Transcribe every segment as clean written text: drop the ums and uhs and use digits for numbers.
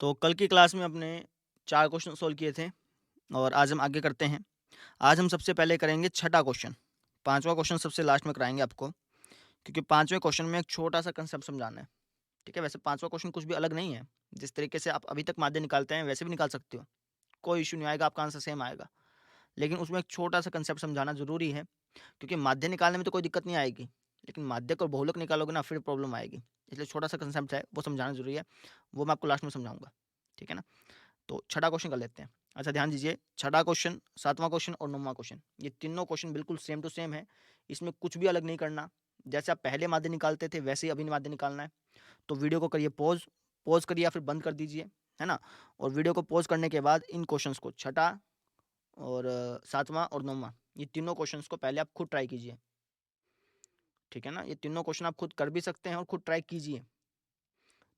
तो कल की क्लास में अपने 4 क्वेश्चन सॉल्व किए थे और आज हम आगे करते हैं। आज हम सबसे पहले करेंगे छठा क्वेश्चन। 5वां क्वेश्चन सबसे लास्ट में कराएँगे आपको, क्योंकि 5वें क्वेश्चन में एक छोटा-सा कंसेप्ट समझाना है, ठीक है? वैसे 5वां क्वेश्चन कुछ भी अलग नहीं है। जिस तरीके से आप अभी तक माध्य निकालते हैं, वैसे भी निकाल सकते हो। कोई इश्यू नहीं आएगा, आपका आंसर सेम आएगा। लेकिन उसमें एक छोटा-सा कंसेप्ट समझाना ज़रूरी है, क्योंकि माध्य निकालने में तो कोई दिक्कत नहीं आएगी, लेकिन माध्यक और बहुलक निकालोगे ना, फिर प्रॉब्लम आएगी। इसलिए छोटा-सा कंसेप्ट है, वो समझाना ज़रूरी है। वो मैं आपको लास्ट में समझाऊँगा, ठीक है ना? तो छठा क्वेश्चन कर लेते हैं। अच्छा ध्यान दीजिए, छठा क्वेश्चन, 7वां क्वेश्चन और 9वां क्वेश्चन, ये तीनों क्वेश्चन बिल्कुल सेम टू सेम है। इसमें कुछ भी अलग नहीं करना। जैसे आप पहले माध्य निकालते थे, वैसे ही अभी माध्य निकालना है। तो वीडियो को करिए पॉज़, पॉज़ करिए या फिर बंद कर दीजिए, है ना? और वीडियो को पॉज़ करने के बाद इन क्वेश्चंस को, छठा और 7वां और 9वां, ये तीनों क्वेश्चंस को पहले आप खुद ट्राई कीजिए, ठीक है ना? ये तीनों क्वेश्चन आप खुद कर भी सकते हैं और खुद ट्राई कीजिए।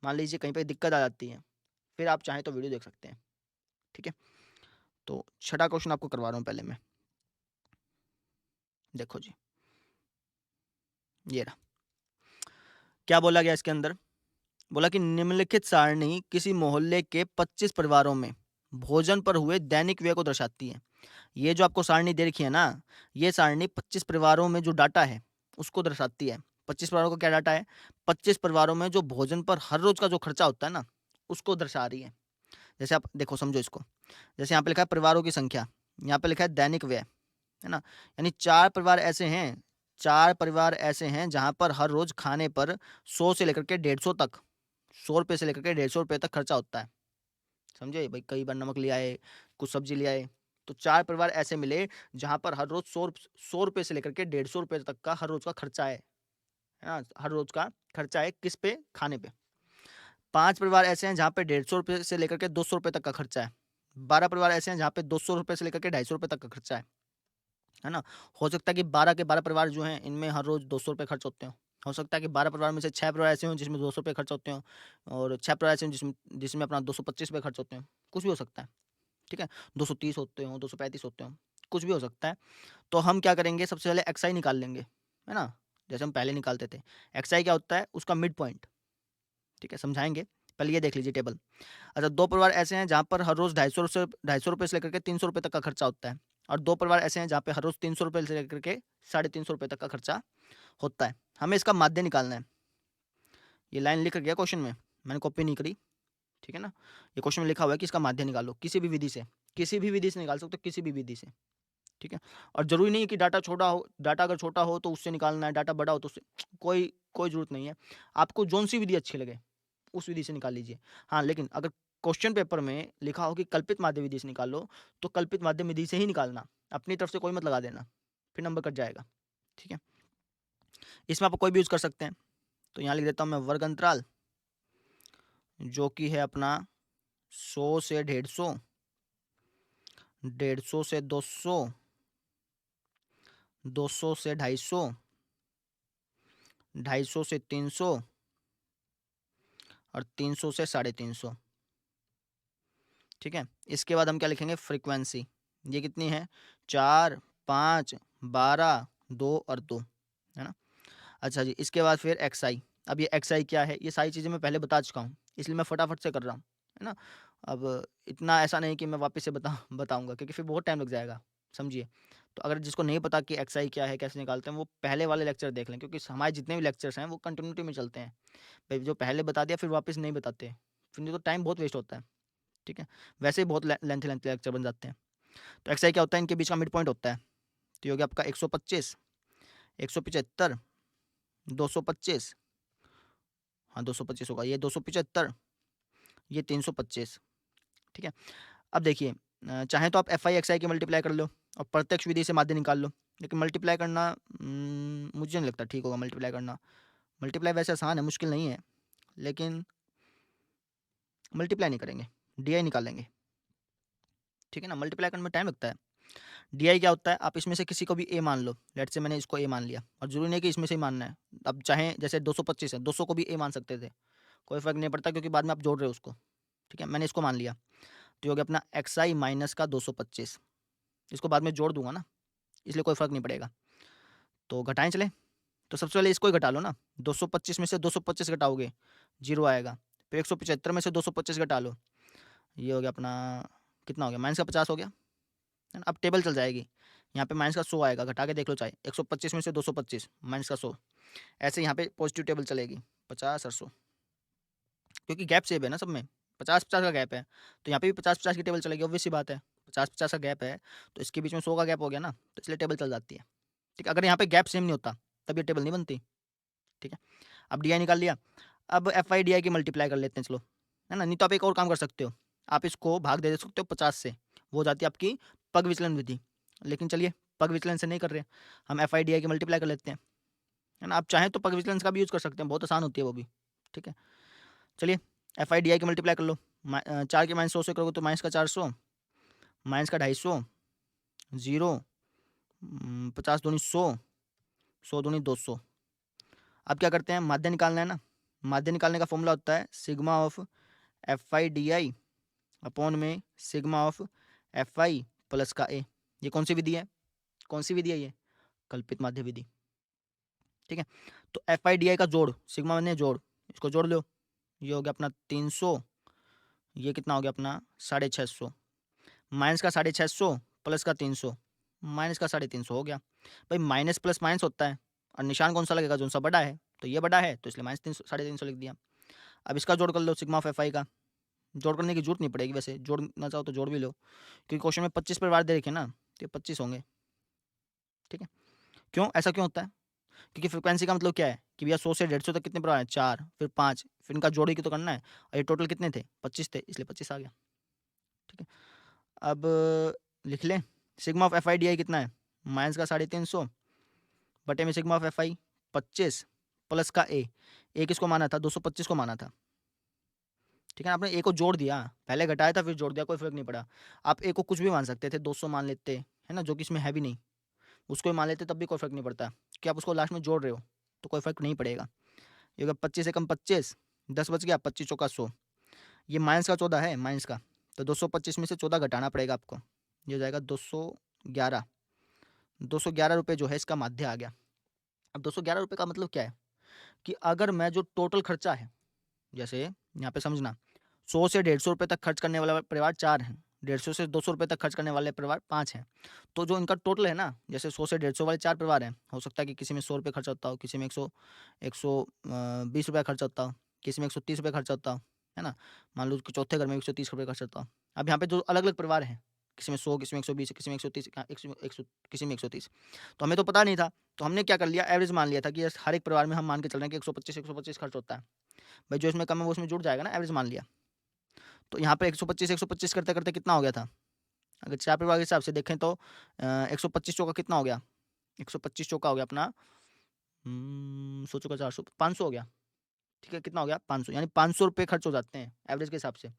मान लीजिए कहीं पे दिक्कत आ जाती है, फिर आप चाहें तो वीडियो देख सकते हैं, ठीक है? तो छठा क्वेश्चन आपको करवा रहा हूँ पहले मैं। देखो जी, ये रहा। क्या बोला गया इसके अंदर? बोला कि निम्नलिखित सारणी किसी मोहल्ले के 25 परिवारों में भोजन पर हुए दैनिक व्यय को दर्शाती है। ये जो आपको सारणी दे रखी है ना, ये सारणी 25 परिवारों में जो डाटा है, उसको दर्शाती है। 25 परिवारों का क्या डाटा है? 25 परिवारों में जो भोजन पर हर रोज का जो खर्चा होता है ना, उसको दर्शा रही है। जैसे आप देखो, समझो इसको। जैसे यहाँ पे लिखा है परिवारों की संख्या, यहाँ पे लिखा है दैनिक व्यय, है ना? यानी 4 परिवार ऐसे हैं, 4 परिवार ऐसे हैं जहाँ पर हर रोज़ खाने पर 100 से लेकर के 150 तक, ₹100 से लेकर के ₹150 तक खर्चा होता है। समझे? भई कई बार नमक ले आए, कुछ सब्ज़ी ले आए, तो 4 परिवार ऐसे मिले जहाँ पर हर रोज़ ₹100 से लेकर के ₹150 तक का हर रोज़ का खर्चा है ना? हर रोज़ का खर्चा है किस पे? खाने पे। 5 परिवार ऐसे हैं जहाँ पे ₹150 से लेकर के ₹200 तक का खर्चा है। 12 परिवार ऐसे हैं जहाँ पे ₹200 से लेकर के ₹250 तक का खर्चा है ना? हो सकता है कि 12 के 12 परिवार जो हैं, इनमें हर रोज़ ₹200 खर्च होते हों। हो सकता है कि 12 परिवार में से 6 परिवार ऐसे हों जिसमें ₹200 खर्च होते हों और 6 परिवार ऐसे हों जिसमें जिसमें अपना ₹225 खर्च होते हों। कुछ भी हो सकता है, ठीक है? 230 होते हों, 235 होते हों, कुछ भी हो सकता है। तो हम क्या करेंगे, सबसे पहले एक्सआई निकाल लेंगे, है ना? जैसे हम पहले निकालते थे। एक्सआई क्या होता है? उसका मिड पॉइंट, ठीक है? समझाएँगे। पहले ये देख लीजिए टेबल। अच्छा, 2 परिवार ऐसे हैं जहाँ पर हर रोज़ ₹250 से लेकर के ₹300 तक का खर्चा होता है और 2 परिवार ऐसे हैं जहाँ पे हर रोज़ ₹300 से लेकर के ₹350 तक का खर्चा होता है। हमें इसका माध्य निकालना है। ये लाइन लिख गया क्वेश्चन में, मैंने कॉपी नहीं करी, ठीक है ना? ये क्वेश्चन में लिखा हुआ है कि इसका माध्य निकालो किसी भी विधि से, किसी भी विधि से निकाल सकते हो, किसी भी विधि से, ठीक है? और ज़रूरी नहीं है कि डाटा अगर छोटा हो तो उससे निकालना है, डाटा बड़ा हो तो उससे, कोई कोई ज़रूरत नहीं है। आपको जौन-सी विधि अच्छी लगे, उस विधि से निकाल लीजिए। हाँ, लेकिन अगर क्वेश्चन पेपर में लिखा हो कि कल्पित माध्य विधि से निकालो, तो कल्पित माध्य विधि से ही निकालना। अपनी तरफ से कोई मत लगा देना, फिर नंबर कट जाएगा, ठीक है? इसमें आप कोई भी यूज़ कर सकते हैं। तो यहाँ लिख देता हूँ मैं वर्ग अंतराल, जो कि है अपना 100 से 150, 150 से 200, 200 से 250, 250 से 300 और 300 से 350, ठीक है? इसके बाद हम क्या लिखेंगे? फ्रीक्वेंसी। ये कितनी है? 4, 5, 12, 2 और 2, है ना? अच्छा जी, इसके बाद फिर एक्सआई। अब ये एक्सआई क्या है? ये सारी चीज़ें मैं पहले बता चुका हूँ, इसलिए मैं फटाफट से कर रहा हूँ, है ना? अब इतना ऐसा नहीं कि मैं वापस से बताऊँगा, क्योंकि फिर बहुत टाइम लग जाएगा, समझिए। तो अगर जिसको नहीं पता कि एक्सआई क्या है, कैसे निकालते हैं, वो पहले वाले लेक्चर देख लें, क्योंकि हमारे जितने भी लेक्चर्स हैं, वो कंटिन्यूटी में चलते हैं। भई जो पहले बता दिया, फिर वापस नहीं बताते, फिर नहीं तो टाइम बहुत वेस्ट होता है, ठीक है? वैसे ही बहुत लेंथी लेंथी लेक्चर बन जाते हैं। तो एक्सआई क्या होता है? इनके बीच का मिड पॉइंट होता है। तो ये हो गया आपका 125, 175, 225, हाँ, 225 होगा, ये 275, ये 325, ठीक है? अब देखिए, चाहे तो आप एफआई एक्सआई की मल्टीप्लाई कर लो और प्रत्यक्ष विधि से माध्य निकाल लो, लेकिन मल्टीप्लाई करना मुझे नहीं लगता ठीक होगा मल्टीप्लाई करना। मल्टीप्लाई वैसे आसान है, मुश्किल नहीं है, लेकिन मल्टीप्लाई नहीं करेंगे, डीआई निकालेंगे, ठीक है ना? मल्टीप्लाई करने में टाइम लगता है। डीआई क्या होता है? आप इसमें से किसी को भी ए मान लो, लेट्स से मैंने इसको ए मान लिया और ज़रूरी नहीं है कि इसमें से ही मानना है। अब चाहे जैसे 225 है, 200 को भी ए मान सकते थे, कोई फ़र्क नहीं पड़ता, क्योंकि बाद में आप जोड़ रहे हो उसको, ठीक है? मैंने इसको मान लिया, तो ये हो गया अपना एक्सआई माइनस का 225, इसको बाद में जोड़ दूँगा ना, इसलिए कोई फ़र्क नहीं पड़ेगा। तो घटाएँ चलें? तो सबसे पहले इसको ही घटा लो ना, 225 में से 225 घटाओगे, 0 आएगा। फिर 175 में से 225 घटा लो, ये हो गया अपना कितना हो गया, -50 हो गया है ना। अब टेबल चल जाएगी, यहाँ पे -100 आएगा, घटा के देख लो चाहे, 125 में से 225 -100, ऐसे यहाँ पे पॉजिटिव टेबल चलेगी 50 और 100, क्योंकि गैप सेम है ना सब में, 50-50 का गैप है, तो यहाँ पे भी 50-50 की टेबल चलेगी, ऑब्वियस सी बात है, 50-50 का गैप है तो इसके बीच में 100 का गैप हो गया ना, तो इसलिए टेबल चल जाती है। ठीक है, अगर यहाँ पे गैप सेम नहीं होता तब ये टेबल नहीं बनती। ठीक है, अब डी आई निकाल लिया, अब एफ आई डी आई की मल्टीप्लाई कर लेते हैं, चलो है ना। नहीं तो आप एक और काम कर सकते हो, आप इसको भाग दे सकते हो 50 से, वो हो जाती है आपकी पग विचलन विधि, लेकिन चलिए पग विचलन से नहीं कर रहे, हम एफ आई डी आई की मल्टीप्लाई कर लेते हैं, है ना। आप चाहें तो पग विचलन का भी यूज़ कर सकते हैं, बहुत आसान होती है वो भी। ठीक है, चलिए एफ आई डी आई की मल्टीप्लाई कर लो, 4 के -100 से करोगे तो -400, -250, 0, 50 दूनी 100, 100 दूनी 200। अब क्या करते हैं, माध्य निकालना है ना, माध्य निकालने का फॉर्मूला होता है sigma of F I D I upon में sigma of F I plus का ए। ये कौन सी विधि है, कौन सी विधि है ये, कल्पित माध्य विधि। ठीक है, तो एफ आई डी आई का जोड़, सिग्मा बने जोड़, इसको जोड़ लो, ये हो गया अपना 300, ये कितना हो गया अपना 650, माइनस का 650 प्लस का 300, माइनस का 350 हो गया। भाई माइनस प्लस माइनस होता है, और निशान कौन सा लगेगा, जो सा बड़ा है, तो ये बड़ा है तो इसलिए -300 लिख दिया। अब इसका जोड़ कर लो सिग्मा ऑफ एफ आई का, जोड़ करने की जरूरत नहीं पड़ेगी, वैसे जोड़ना चाहो तो जोड़ भी लो, क्योंकि क्वेश्चन में 25 परिवार दे रखे ना, तो ये 25 होंगे। ठीक है, क्यों ऐसा क्यों होता है, क्योंकि फ्रिक्वेंसी का मतलब क्या है कि भैया 100 से 150 तक कितने परिवार हैं, 4, फिर 5, फिर इनका जोड़ ही तो करना है, और ये टोटल कितने थे, 25 थे, इसलिए 25 आ गया। ठीक है, अब लिख लें sigma of F I D आई कितना है, माइनस का 350 बटे में sigma of F I 25 plus का ए किसको माना था, 225 को माना था। ठीक है ना, आपने ए को जोड़ दिया, पहले घटाया था फिर जोड़ दिया, कोई फर्क नहीं पड़ा। आप ए को कुछ भी मान सकते थे, 200 मान लेते है ना, जो कि इसमें है भी नहीं, उसको ही मान लेते तब भी कोई फर्क नहीं पड़ता, कि आप उसको लास्ट में जोड़ रहे हो तो कोई फर्क नहीं पड़ेगा। ये होगा 25 एकम 25, 10 बच गया, 25 चौका 100, ये माइनस का 14 है, माइनस का, तो 225 में से 14 घटाना पड़ेगा आपको, ये हो जाएगा 211, 211 रुपये जो है इसका माध्य आ गया। अब 211 रुपये का मतलब क्या है, कि अगर मैं जो टोटल खर्चा है, जैसे यहाँ पे समझना 100 से 150 रुपये तक खर्च करने वाला परिवार 4 हैं, 150 से 200 रुपये तक खर्च करने वाले परिवार 5 हैं, तो जो इनका टोटल है ना, जैसे 100 से 150 वाले 4 परिवार हैं, हो सकता है कि किसी में 100 रुपये खर्चा होता हो, किसी में 120 रुपये खर्चा होता हो, किसी में 130 रुपये खर्चा होता हो, है ना। मान लो कि चौथे घर में 130 रुपये खर्चा होता हो। अब यहाँ पे जो अलग अलग परिवार हैं, किसी में 100, किसी में 120, किसी में 130, किसी में 130, तो हमें तो पता नहीं था, तो हमने क्या कर लिया, एवरेज मान लिया था कि हर एक परिवार में हम मान के चल रहे हैं कि 125 खर्च होता है, भाई जो इसमें कम है वो उसमें जुड़ जाएगा ना, एवरेज मान लिया। तो यहाँ पे 125 करते करते कितना हो गया था, अगर 4 परिवार के हिसाब से देखें तो 125 चौका कितना हो गया, 125 चौका हो गया अपना 100 चौका 400, 500 हो गया। ठीक है, कितना हो गया 500, यानी 500 रुपये खर्च हो जाते हैं एवरेज के हिसाब से।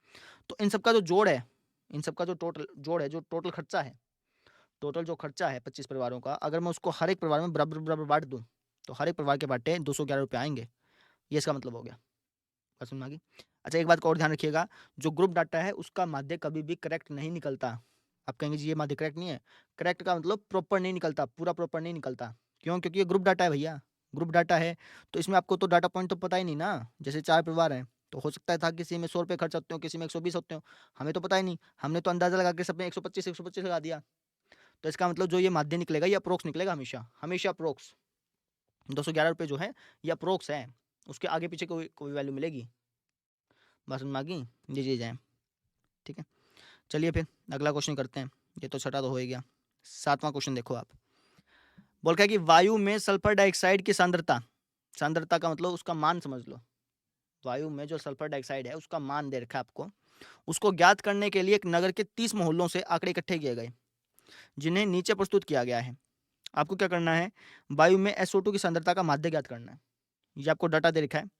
तो इन सबका जो जोड़ है, इन सबका जो टोटल जोड़ है, जो टोटल खर्चा है, टोटल जो खर्चा है 25 परिवारों का, अगर मैं उसको हर एक परिवार में बराबर बराबर बांट दूँ तो हर एक परिवार के बांटे 211 रुपये आएंगे, ये इसका मतलब हो गया। बात समझ में आ गई। अच्छा एक बात का और ध्यान रखिएगा, जो ग्रुप डाटा है उसका माध्य कभी भी करेक्ट नहीं निकलता। आप कहेंगे जी ये माध्य करेक्ट नहीं है, करेक्ट का मतलब प्रॉपर नहीं निकलता, पूरा प्रॉपर नहीं निकलता। क्यों, क्योंकि ये ग्रुप डाटा है भैया, ग्रुप डाटा है, तो इसमें आपको तो डाटा पॉइंट तो पता ही नहीं ना। जैसे 4 परिवार हैं तो हो सकता था किसी में 100 रुपये खर्च होते हो, किसी में 120 होते हो, हमें तो पता ही नहीं, हमने तो अंदाजा लगा के सब में 125 लगा दिया। तो इसका मतलब जो ये माध्य निकलेगा ये अप्रोक्स निकलेगा, हमेशा हमेशा अप्रोक्स। 211 रुपये जो है ये अप्रोक्स है, उसके आगे पीछे कोई वैल्यू मिलेगी। बात समझ में आ गई, जी जाए। ठीक है, चलिए फिर अगला क्वेश्चन करते हैं, ये तो छठा तो हो ही गया। 7वां क्वेश्चन देखो आप, बोल रहा है कि वायु में सल्फर डाइऑक्साइड की सांद्रता, सांद्रता का मतलब उसका मान समझ लो, वायु में जो सल्फर डाइऑक्साइड है उसका मान दे रखा है आपको, उसको ज्ञात करने के लिए एक नगर के 30 मोहल्लों से आंकड़े इकट्ठे किए गए जिन्हें नीचे प्रस्तुत किया गया है। आपको क्या करना है, वायु में SO2 की सांद्रता का माध्य ज्ञात करना है। ये आपको डाटा दे रखा है,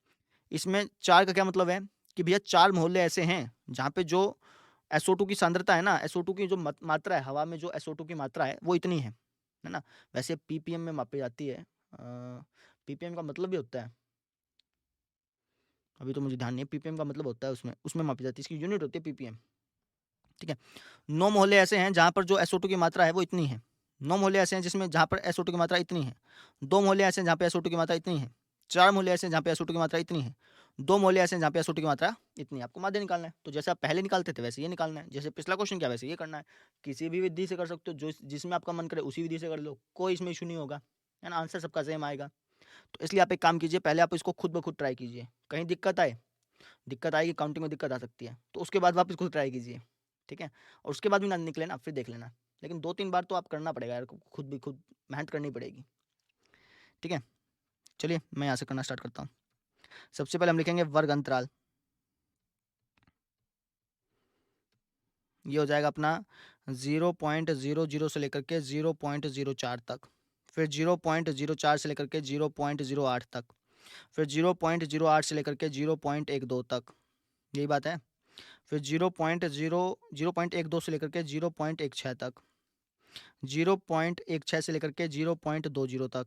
इसमें 4 का क्या मतलब है कि भैया 4 मोहल्ले ऐसे हैं जहाँ पे जो SO2 की सांद्रता है ना, SO2 की जो मात्रा है, हवा में जो SO2 की मात्रा है वो इतनी है ना। वैसे ppm में मापी जाती है, ppm का मतलब भी होता है, अभी तो मुझे ध्यान नहीं है, ppm का मतलब होता है उसमें उसमें मापी जाती है, इसकी यूनिट होती है ppm। ठीक है, 9 मोहल्ले ऐसे हैं जहाँ पर जो SO2 की मात्रा है वो इतनी है, 9 मोहल्ले ऐसे हैं जिसमें जहाँ पर SO2 की मात्रा इतनी है, 2 मोहल्ले ऐसे हैं जहाँ पे SO2 की मात्रा इतनी है, 4 मोहल्ले ऐसे हैं जहाँ पे SO2 की मात्रा इतनी है, 2 मोहल्ले ऐसे हैं जहाँ पे एसओटी की मात्रा इतनी है, आपको माध्य निकालना है। तो जैसे आप पहले निकालते थे वैसे ये निकालना है, जैसे पिछला क्वेश्चन किया वैसे ये करना है। किसी भी विधि से कर सकते हो, जो जिसमें आपका मन करे उसी विधि से कर लो, कोई इसमें इशू नहीं होगा, है ना, आंसर सबका सेम आएगा। तो इसलिए आप एक काम कीजिए, पहले आप इसको खुद ब खुद ट्राई कीजिए, कहीं दिक्कत आएगी, काउंटिंग में दिक्कत आ सकती है, तो उसके बाद वापस खुद ट्राई कीजिए, ठीक है। और उसके बाद भी ना निकले ना, फिर देख लेना, लेकिन 2-3 बार तो आप करना पड़ेगा यार, खुद मेहनत करनी पड़ेगी, ठीक है। चलिए मैं यहाँ से करना स्टार्ट करता हूँ। सबसे पहले हम लिखेंगे वर्ग अंतराल, ये हो जाएगा अपना 0.00 से लेकर के 0.04 तक, फिर 0.04 से लेकर के 0.08 तक, फिर 0.08 से लेकर के 0.12 तक, यही बात है। फिर 0.12 से लेकर के 0.16 तक, 0.16 से लेकर के 0.20 तक,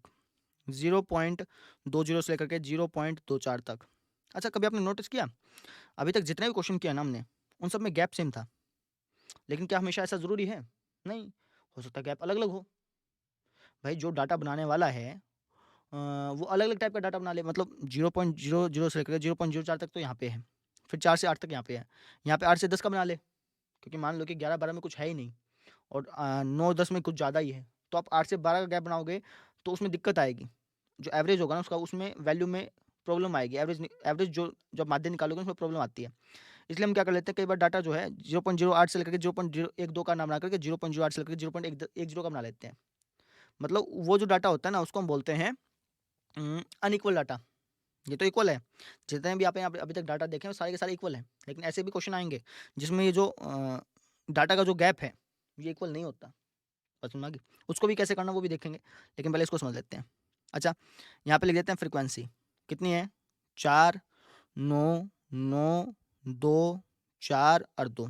0.20 से लेकर के 0.24 तक। अच्छा, कभी आपने नोटिस किया अभी तक जितने भी क्वेश्चन किया ना हमने, उन सब में गैप सेम था, लेकिन क्या हमेशा ऐसा ज़रूरी है? नहीं, हो सकता है गैप अलग अलग हो। भाई जो डाटा बनाने वाला है वो अलग अलग टाइप का डाटा बना ले, मतलब 0.00 से लेकर 0.04 तक तो यहाँ पे है, फिर 4 से 8 तक यहाँ पे है, यहाँ पे 8 से 10 का बना ले, क्योंकि मान लो कि 11-12 में कुछ है ही नहीं, और 9-10 में कुछ ज़्यादा ही है, तो आप 8 से 12 का गैप बनाओगे तो उसमें दिक्कत आएगी, जो एवरेज होगा ना उसका, उसमें वैल्यू में प्रॉब्लम आएगी, एवरेज जो जब माध्य निकालोगे उसमें प्रॉब्लम आती है। इसलिए हम क्या कर लेते हैं, कई बार डाटा जो है 0.08 से लेकर के 0.012 का नाम बना करके 0.08 से लेकर 0.10 का बना लेते हैं। मतलब वो जो डाटा होता है ना, उसको हम बोलते हैं अनइक्वल डाटा। ये तो इक्वल है, जितने भी आप यहाँ पे अभी तक डाटा देखे हैं वो सारे के सारे इक्वल हैं, लेकिन ऐसे भी क्वेश्चन आएंगे जिसमें ये जो डाटा का जो गैप है ये इक्वल नहीं होता, बस सुना कि उसको भी कैसे करना वो भी देखेंगे, लेकिन पहले इसको समझ लेते हैं। अच्छा, यहाँ पे लिख देते हैं फ्रीक्वेंसी कितनी है, 4, 9, 9, 2, 4 और 2,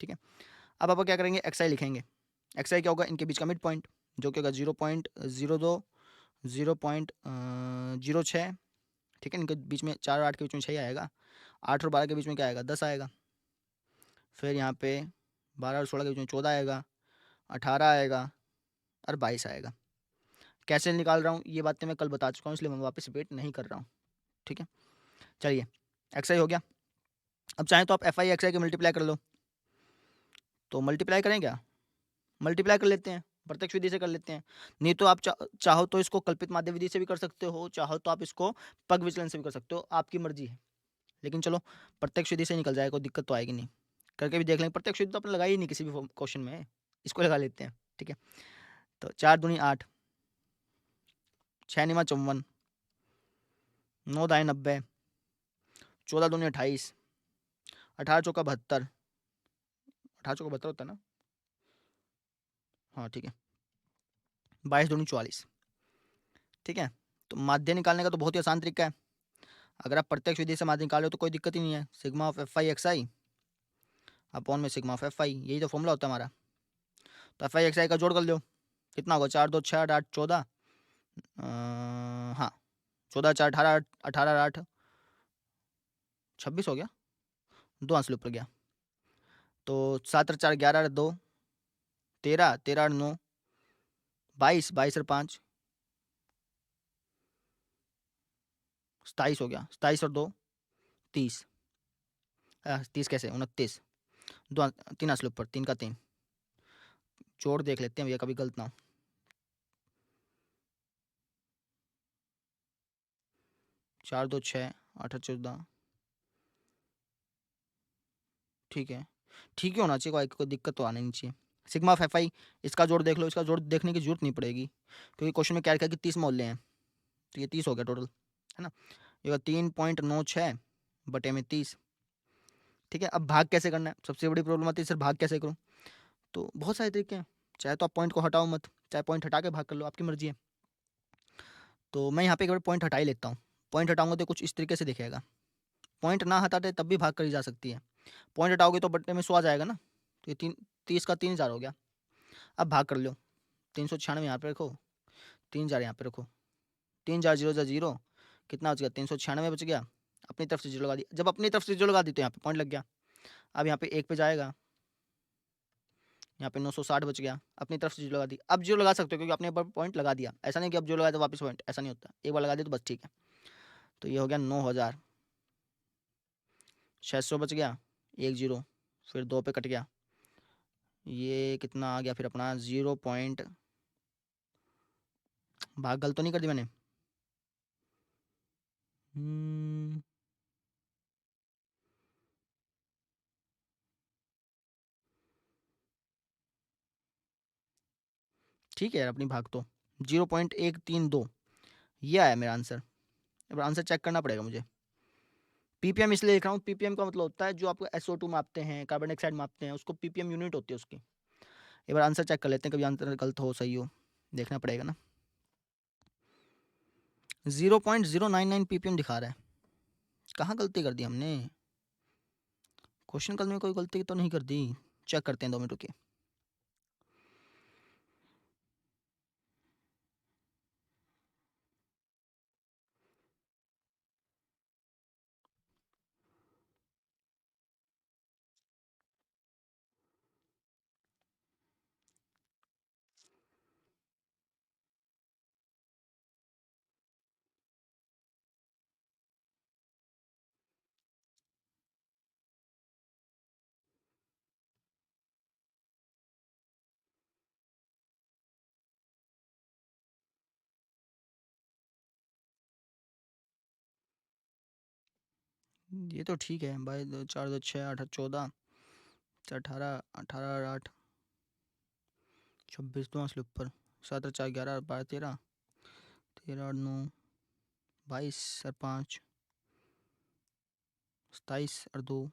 ठीक है। अब आप क्या करेंगे, एक्स आई लिखेंगे। एक्स आई क्या होगा, इनके बीच का मिड पॉइंट, जो कि होगा 0.02, 0.06, ठीक है। इनके बीच में 4 और 8 के बीच में 6 आएगा, 8 और 12 के बीच में क्या आएगा, 10 आएगा। फिर यहाँ पे 12 और 16 के बीच में 14 आएगा, 18 आएगा और 22 आएगा। कैसे निकाल रहा हूँ ये बातें मैं कल बता चुका हूँ, इसलिए मैं वापस रिपीट नहीं कर रहा हूँ, ठीक है। चलिए, एक्स आई हो गया। अब चाहें तो आप एफ आई एक्स आई के मल्टीप्लाई कर लो, तो मल्टीप्लाई करें क्या, मल्टीप्लाई कर लेते हैं, प्रत्यक्ष विधि से कर लेते हैं। नहीं तो आप चाहो तो इसको कल्पित माध्य विधि से भी कर सकते हो, चाहो तो आप इसको पग विचलन से भी कर सकते हो, आपकी मर्जी है। लेकिन चलो प्रत्यक्ष विधि से निकल जाएगा, कोई दिक्कत तो आएगी नहीं, करके भी देख लेंगे। प्रत्यक्ष विधि तो आपने लगाई ही नहीं किसी भी क्वेश्चन में, इसको लगा लेते हैं, ठीक है। तो 4 दूनी 8, 6 निमा 54, 9 दाएँ 90, 14 दूनी 28, 18 चौका 72, 18 चौका 72 होता है ना, हाँ ठीक है, 22 दूनी 44, ठीक है। तो माध्य निकालने का तो बहुत ही आसान तरीका है, अगर आप प्रत्यक्ष विधि से माध्य निकालो तो कोई दिक्कत ही नहीं है, sigma of F I x I upon में सिग्मा ऑफ एफ आई, यही तो फॉर्मूला होता है हमारा। तो एफ आई एक्स आई का जोड़ कर लो, कितना होगा, 4 2 6 8 14, हाँ 14 4 18, 18 8 26 हो गया, 2 आंसर ऊपर गया। तो 7 और 4 11 और 2 13, 13 और 9 22, 22 और 5 27 हो गया, 27 और 2 30, 30 कैसे 29, 3 आंसर ऊपर, 3 का 3, जोड़ देख लेते हैं भैया कभी गलत ना हो। 4 2 6 8 14, ठीक है, ठीक ही होना चाहिए, कोई दिक्कत तो आनी नहीं चाहिए। सिग्मा ऑफ एफ आई, इसका जोड़ देख लो, इसका जोड़ देखने की जरूरत नहीं पड़ेगी, क्योंकि क्वेश्चन में क्या लिखा है कि 30 मोहल्ले हैं, तो ये 30 हो गया टोटल, है ना। ये 3.96 बटे में 30, ठीक है। अब भाग कैसे करना है, सबसे बड़ी प्रॉब्लम आती है, सर भाग कैसे करूँ, तो बहुत सारे तरीके हैं, चाहे तो आप पॉइंट को हटाओ मत, चाहे पॉइंट हटा के भाग कर लो, आपकी मर्जी है। तो मैं यहाँ पे एक बार पॉइंट हटा ही लेता हूँ, पॉइंट हटाऊंगा तो कुछ इस तरीके से दिखेगा, पॉइंट ना हटाते तब भी भाग करी जा सकती है, पॉइंट हटाओगे तो बट्टे में 100 आ जाएगा ना, तो ये 30 का 3000 हो गया। अब भाग कर लो, 396 यहाँ पे रखो, 3000 यहाँ पे रखो, 3000 0 0, कितना बच गया, 396 बच गया, अपनी तरफ से जीरो लगा दिया, जब अपनी तरफ से जीरो लगा दी तो यहाँ पे पॉइंट लग गया। अब यहाँ पे 1 पे जाएगा, यहाँ पे 960 बच गया, अपनी तरफ से जीरो लगा दी। अब जीरो लगा सकते हो क्योंकि आपने एक बार पॉइंट लगा दिया, ऐसा नहीं कि अब जीरो लगाया तो वापस पॉइंट, ऐसा नहीं होता, एक बार लगा दिया तो बस ठीक है। तो ये हो गया 9000, 600 बच गया, 1 जीरो, फिर 2 पे कट गया, ये कितना आ गया फिर अपना 0 पॉइंट, भाग गलत तो नहीं कर दी मैंने? ठीक है यार, अपनी भाग तो 0.132 ये आया मेरा आंसर। अब आंसर चेक करना पड़ेगा मुझे। पीपीएम इसलिए लिख रहा हूँ, पीपीएम का मतलब होता है जो आपको SO2 मापते हैं, कार्बन डाइऑक्साइड मापते हैं, उसको पीपीएम यूनिट होती है उसकी। एक बार आंसर चेक कर लेते हैं, कभी आंसर गलत हो सही हो, देखना पड़ेगा ना। 0.099 पीपीएम दिखा रहा है, कहाँ गलती कर दी हमने? क्वेश्चन करने में कोई गलती तो नहीं कर दी? चेक करते हैं, 2 मिनट रुकिए। ये तो ठीक है भाई, 2 4 2 6 8 14 18 18 8 26 2 असले ऊपर 7 4 11 12 13 13 9 22 और 5 27 और 2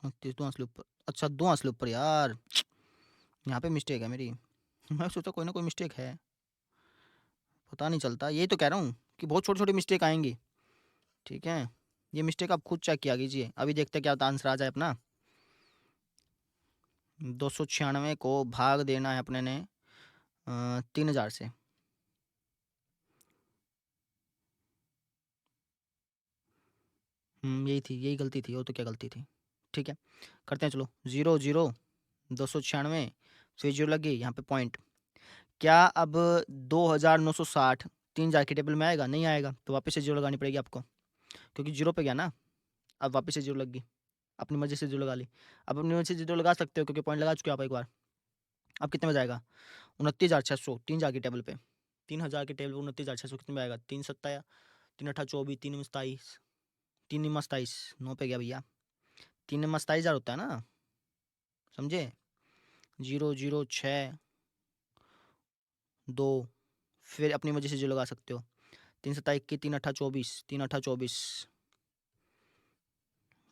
29 2 असले ऊपर। अच्छा 2 असले ऊपर यार, यहाँ पे मिस्टेक है मेरी। मैं सोचा कोई ना कोई मिस्टेक है, पता नहीं चलता। यही तो कह रहा हूँ कि बहुत छोटी छोटी मिस्टेक आएंगी। ठीक है, ये मिस्टेक आप खुद चेक किया कीजिए। अभी देखते क्या आंसर आ जाए अपना। 296 को भाग देना है अपने ने 3000 से। यही थी, यही गलती थी, और तो क्या गलती थी। ठीक है, करते हैं चलो। 0 0 296 फिर जीरो लग गई यहाँ पे पॉइंट। क्या अब 2960 3000 की टेबल में आएगा? नहीं आएगा, तो वापस से जीरो लगानी पड़ेगी आपको, क्योंकि जीरो पे गया ना। अब वापस से जीरो लग गई, अपनी मर्जी से जीरो लगा ली। अब अपनी मर्जी से जीरो लगा सकते हो, क्योंकि पॉइंट लगा चुके हो आप एक बार। अब कितने में जाएगा? 29,600 3000 की टेबल पे, 3000 की टेबल 29,600 कितने में आएगा? 3 7 3 8 24 3 27 3 27 9 पे गया भैया। 3 27,000 होता है ना, समझे? 0 0 6 2 फिर अपनी मर्जी से जो लगा सकते हो। 3 7 21 3 8 24 3 8 24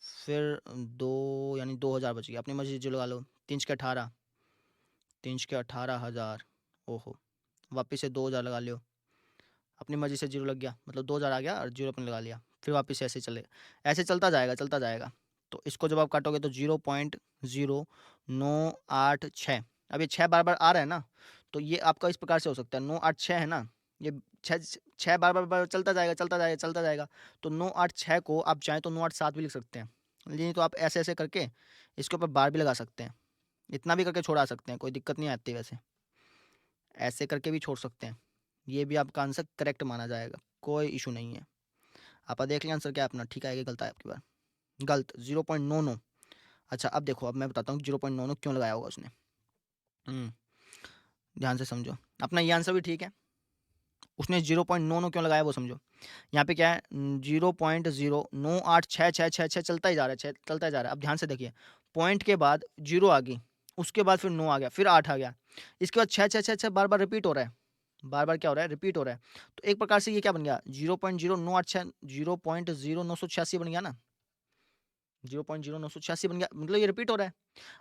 फिर 2 यानी 2000 बच गया, अपनी मर्जी से जो लगा लो। 3 के 18 3 के 18,000। ओहो, वापस से 2000 लगा लियो, अपनी मर्जी से जीरो लग गया, मतलब 2000 आ गया और जीरो अपने लगा लिया। फिर वापस से ऐसे चले, ऐसे चलता जाएगा चलता जाएगा। तो इसको जब आप काटोगे तो 0.0986। अब ये 6 बार बार आ रहा है ना, तो ये आपका इस प्रकार से हो सकता है। 986 है ना, ये 6 बार बार बार चलता जाएगा चलता जाएगा चलता जाएगा। तो 986 को आप चाहें तो 987 भी लिख सकते हैं, नहीं तो आप ऐसे ऐसे करके इसके ऊपर बार भी लगा सकते हैं। इतना भी करके छोड़ा सकते हैं, कोई दिक्कत नहीं आती। वैसे ऐसे करके भी छोड़ सकते हैं, ये भी आपका आंसर करेक्ट माना जाएगा, कोई इशू नहीं है। आप देख लें आंसर क्या अपना ठीक आएगा, गलत है आपकी बार, गलत 0.99। अच्छा अब देखो, अब मैं बताता हूँ 0.99 क्यों लगाया होगा उसने। ध्यान से समझो, अपना ये आंसर भी ठीक है, उसने 0.99 क्यों लगाया वो समझो। यहाँ पे क्या है, 0.098666 चलता ही जा रहा है, चलता ही जा रहा है। अब ध्यान से देखिए, पॉइंट के बाद जीरो आ गई, उसके बाद फिर 9 आ गया, फिर 8 आ गया, इसके बाद 6 बार बार रिपीट हो रहा है, बार बार क्या हो रहा है, रिपीट हो रहा है। तो एक प्रकार से ये क्या बन गया, 0.0986 0.0986 बन गया ना, 0.0986 बन गया, मतलब ये रिपीट हो रहा है।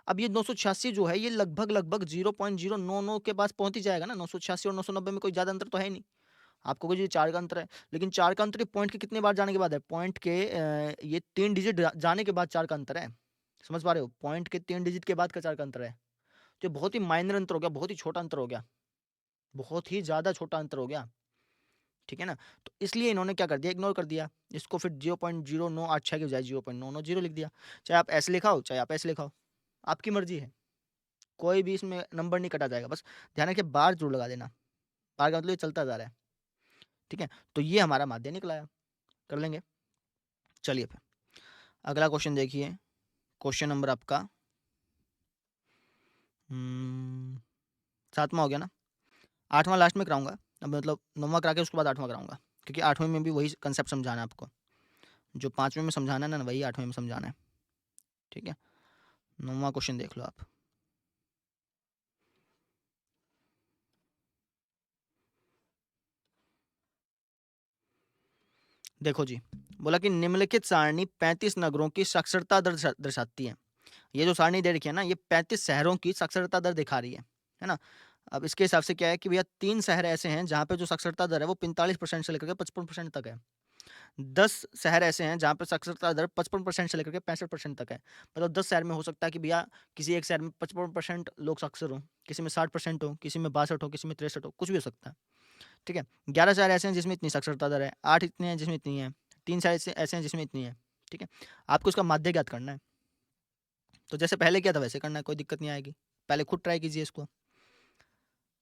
अब ये 986 जो है, ये लगभग लगभग 0.099 के पास पहुंच ही जाएगा ना। 986 और 990 में कोई ज़्यादा अंतर तो है नहीं। आपको कोई 4 का अंतर है, लेकिन 4 का अंतर पॉइंट के कितने बार जाने के बाद है, पॉइंट के ये 3 डिजिट जाने के बाद 4 का अंतर है। समझ पा रहे हो, पॉइंट के 3 डिजिट के बाद का 4 का अंतर है। तो बहुत ही माइनर अंतर हो गया, बहुत ही छोटा अंतर हो गया, बहुत ही ज़्यादा छोटा अंतर हो गया। ठीक है ना, तो इसलिए इन्होंने क्या कर दिया, इग्नोर कर दिया इसको, फिर 0.0986 के बजाय 0.990 लिख दिया। चाहे आप ऐसे लिखाओ चाहे आप ऐसे लिखाओ, आपकी मर्जी है, कोई भी इसमें नंबर नहीं कटा जाएगा। बस ध्यान रखिए, बार जरूर लगा देना, बार का मतलब ये चलता जा रहा है। ठीक है, तो ये हमारा माध्य निकला है, कर लेंगे। चलिए फिर अगला क्वेश्चन देखिए, क्वेश्चन नंबर आपका 7वां हो गया ना, 8वां लास्ट में कराऊंगा। अब मतलब 9वां करा के उसके बाद 8वां कराऊंगा, क्योंकि 8वें में भी वही कंसेप्ट समझाना है आपको, जो 5वें में समझाना है ना वही 8वें में समझाना है। ठीक है, 9वां क्वेश्चन देख लो आप। देखो जी, बोला कि निम्नलिखित सारणी 35 नगरों की साक्षरता दर दर्शाती है। ये जो सारणी दे रखी है ना, ये 35 शहरों की साक्षरता दर दिखा रही है ना। अब इसके हिसाब से क्या है कि भैया 3 शहर ऐसे हैं जहाँ पे जो साक्षरता दर है वो 45% से लेकर के 55% तक है। 10 शहर ऐसे हैं जहाँ पे साक्षरता दर 55% से लेकर के 65% तक है। मतलब 10 शहर में हो सकता है कि भैया किसी एक शहर में 55% लोग साक्षर हों, किसी में 60% हो, किसी में 62 हो, किसी में 63 हो, कुछ भी हो सकता है। ठीक है, 11 शहर ऐसे हैं जिसमें इतनी साक्षरता दर है, 8 इतने हैं जिसमें इतनी है, 3 शहर ऐसे हैं जिसमें इतनी है। ठीक है, आपको इसका माध्य ज्ञात करना है। तो जैसे पहले किया था वैसे करना है, कोई दिक्कत नहीं आएगी। पहले खुद ट्राई कीजिए इसको।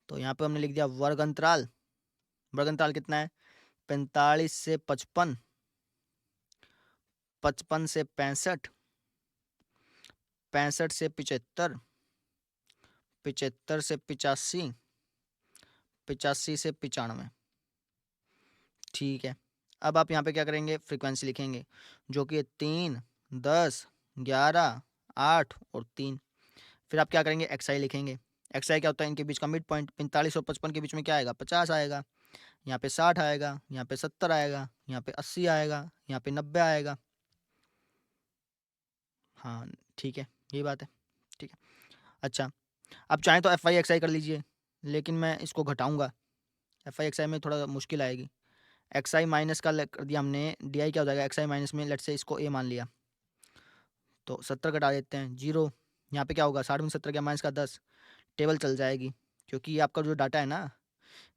तो यहाँ पे हमने लिख दिया वर्ग अंतराल। वर्ग अंतराल कितना है? 45 से 55, 55 से 65, 65 से 75, 75 से 85, 85 से 95। ठीक है, अब आप यहाँ पे क्या करेंगे? फ्रीक्वेंसी लिखेंगे, जो कि 3, 10, 11, 8 और 3। फिर आप क्या करेंगे? एक्सआई लिखेंगे। एक्सआई क्या होता है? इनके बीच का मिड पॉइंट 45 और 55 के बीच में क्या आएगा? 50 आएगा। यहाँ पे 60 आएगा, यहाँ पे 70 आएगा, यहाँ पे 80 आएगा, यहाँ पे 90 आएगा। हाँ ठीक है, यही बात है। ठीक है, अच्छा, अब चाहें तो एफ आई एक्स आई कर लीजिए, लेकिन मैं इसको घटाऊंगा। एफ आई एक्स आई में थोड़ा मुश्किल आएगी। एक्स आई माइनस का कर दिया हमने, डी आई क्या हो जाएगा? एक्स आई माइनस में लेट से इसको ए मान लिया, तो 70 घटा देते हैं, 0। यहाँ पे क्या होगा? 60 में 70 गया, माइनस का 10, टेबल चल जाएगी। क्योंकि ये आपका जो डाटा है ना,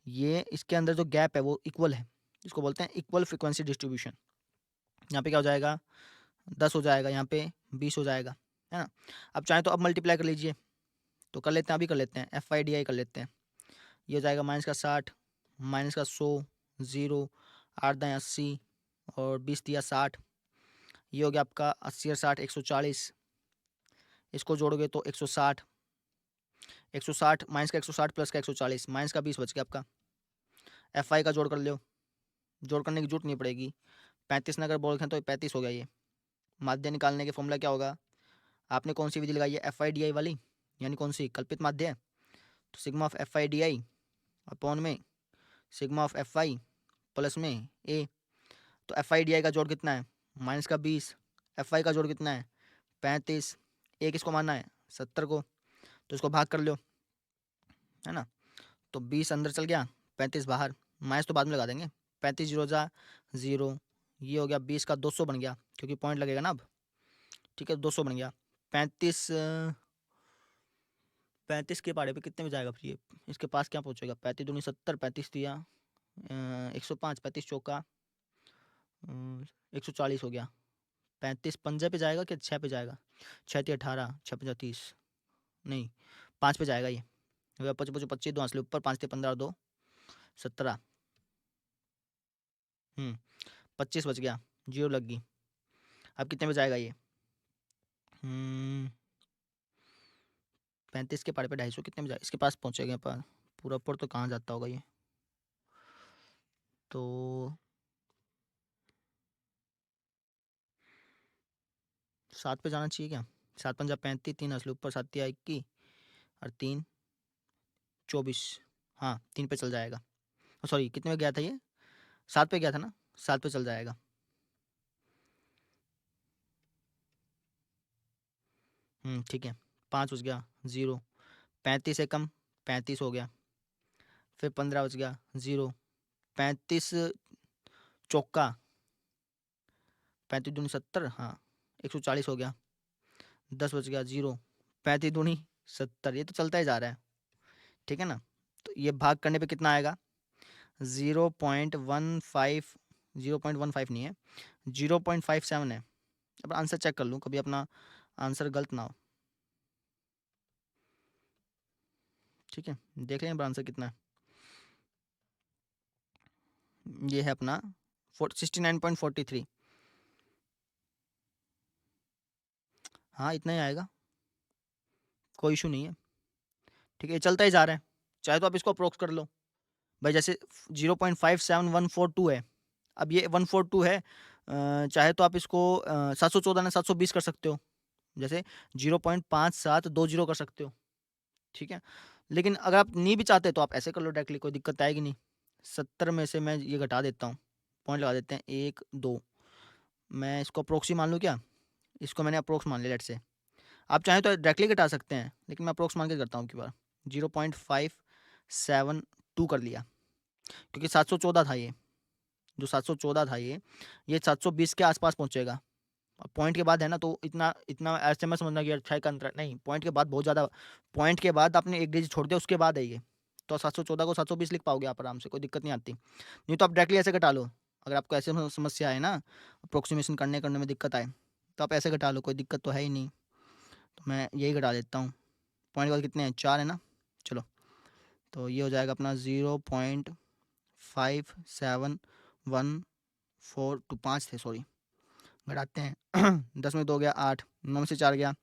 ये इसके अंदर जो गैप है वो इक्वल है, इसको बोलते हैं इक्वल फ्रिक्वेंसी डिस्ट्रीब्यूशन। यहाँ पे क्या हो जाएगा? 10 हो जाएगा, यहाँ पे 20 हो जाएगा, है ना। अब चाहे तो अब मल्टीप्लाई कर लीजिए, तो कर लेते हैं, अभी कर लेते हैं, एफ आई डी आई कर लेते हैं। ये हो जाएगा माइनस का 60, माइनस का 100, 0, 8 दाएँ 80 और 20 दिया 60। ये हो गया आपका 80 और 60 140। इसको जोड़ोगे तो 160, 160 माइनस का 160 प्लस का 140, माइनस का 20 बच गया आपका। एफ आई का जोड़ कर लो, जोड़ करने की जरूरत नहीं पड़ेगी। 35 ने अगर बोल रखें तो 35 हो गया। ये माध्य निकालने के फॉर्मूला क्या होगा? आपने कौन सी विधि लगाई है? एफ आई डी आई वाली, यानी कौन सी? कल्पित माध्य है। तो sigma of F I D I upon में sigma of F I plus में ए। तो एफ आई डी आई का जोड़ कितना है? माइनस का 20। एफ आई का जोड़ कितना है? 35। ए किसको मानना है? 70 को। तो इसको भाग कर लो, है ना। तो 20 अंदर चल गया, 35 बाहर, माइनस तो बाद में लगा देंगे। 35 जीरो जा 0, ये हो गया 20 का 200 बन गया, क्योंकि पॉइंट लगेगा ना अब। ठीक है, 200 बन गया। 35 35 के पारे पे कितने में जाएगा फिर ये? इसके पास क्या पहुंचेगा? 35 दूनी 70, 35 दिया 105, 35 चौका 140 हो गया। 35 पंजे पे जाएगा कि 6 पे जाएगा? 6 ती 18, 6 पंजा 30, नहीं 5 पे जाएगा ये। 25 25 दो असली ऊपर, 5 थे 15 2 17, 25 बच गया, 0 लग गई। अब कितने पे जाएगा ये? 35 के पारे पे 250 कितने में जाएगा? इसके पास पहुंचेगा पर पूरा ऊपर तो कहाँ जाता होगा ये? तो 7 पे जाना चाहिए क्या? 7 पंजा 35, 3 असली ऊपर, 7 तिया 21 और 3 24। हाँ 3 पे चल जाएगा। सॉरी कितने में गया था ये? 7 पे गया था ना, 7 पे चल जाएगा। ठीक है, 5 बच गया 0, 35 से कम 35 हो गया, फिर 15 बच गया 0, 35 चौका 35 दूनी 70, हाँ 140 हो गया, 10 बच गया 0, 35 दूनी 70, ये तो चलता ही जा रहा है। ठीक है ना, तो ये भाग करने पे कितना आएगा? 0.15, 0.15 नहीं है, 0.57 है। अब आंसर चेक कर लूँ, कभी अपना आंसर गलत ना हो। ठीक है, देख लें आंसर कितना है। ये है अपना 69.43। हाँ इतना ही आएगा, कोई इशू नहीं है। ठीक है, ये चलता ही जा रहा है, चाहे तो आप इसको अप्रोक्स कर लो भाई। जैसे 0.57142 है, अब ये 142 है, चाहे तो आप इसको 714 ने 720 कर सकते हो, जैसे 0.5720 कर सकते हो। ठीक है, लेकिन अगर आप नहीं भी चाहते तो आप ऐसे कर लो डायरेक्टली, कोई दिक्कत आएगी नहीं। 70 में से मैं ये घटा देता हूँ, पॉइंट लगा देते हैं 1 2, मैं इसको अप्रोक्स ही मान लूँ क्या, इसको मैंने अप्रोक्स मान लिया लेट से। आप चाहें तो डायरेक्टली घटा सकते हैं, लेकिन मैं अप्रोक्स मान के करता हूँ की बार। 0.572 कर लिया, क्योंकि 714 था ये, जो 714 था ये 720 के आसपास पहुँचेगा। अब पॉइंट के बाद है ना, तो इतना इतना ऐसे में समझना कि यार 6 का अंतर नहीं, पॉइंट के बाद बहुत ज़्यादा, पॉइंट के बाद आपने एक डिजिट छोड़ दिया उसके बाद है ये, तो 714 को 720 लिख पाओगे आप आराम से, कोई दिक्कत नहीं आती। नहीं तो आप डायरेक्टली ऐसे घटा लो, अगर आपको ऐसे समस्या है ना, अप्रोक्सीमेशन करने करने में दिक्कत आए, तो आप ऐसे घटा लो, कोई दिक्कत तो है ही नहीं। तो मैं यही घटा देता हूँ। पॉइंट के बाद कितने हैं, 4 है ना, चलो, तो ये हो जाएगा अपना 0.5714 टू 5 थे, सॉरी, घटाते हैं। 10 में 2 गया 8, 9 में से 4 गया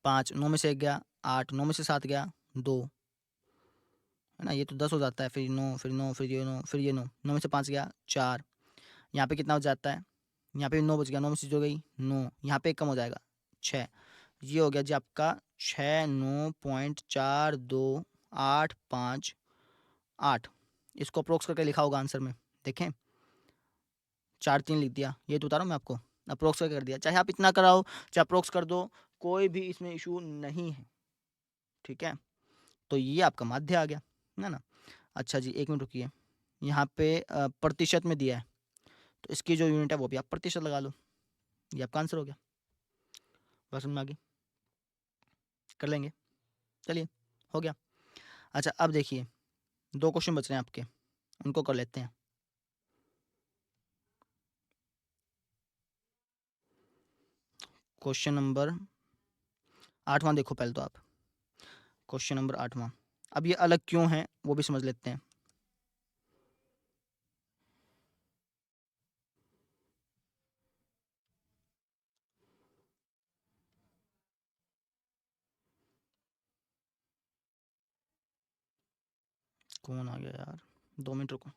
5, 9 में से 1 गया 8, 9 में से 7 गया 2, है ना, ये तो 10 हो जाता है, फिर 9 फिर 9 फिर ये 9 फिर ये 9, 9 में से 5 गया 4, यहाँ पे कितना हो जाता है, यहाँ पे 9 बच गया, 9 में से जो गई 9, यहाँ पे एक कम हो जाएगा 6, ये हो गया जी आपका 6 9.4285 इसको अप्रोक्स करके लिखा होगा आंसर में, देखें 4 3 लिख दिया, ये तो बता रहा हूँ मैं आपको, अप्रोक्स करके कर दिया, चाहे आप इतना कराओ चाहे अप्रोक्स कर दो, कोई भी इसमें इशू नहीं है। ठीक है, तो ये आपका माध्य आ गया, है ना। अच्छा जी, 1 मिनट रुकिए, यहाँ पे प्रतिशत में दिया है, तो इसकी जो यूनिट है वो भी आप प्रतिशत लगा लो, ये आपका आंसर हो गया। बस समझ में आ गई, कर लेंगे, चलिए हो गया। अच्छा अब देखिए 2 क्वेश्चन बच रहे हैं आपके, उनको कर लेते हैं। क्वेश्चन नंबर 8वां देखो पहले तो आप, क्वेश्चन नंबर 8वां, अब ये अलग क्यों है वो भी समझ लेते हैं। कौन आ गया यार, 2 मिनट रुको।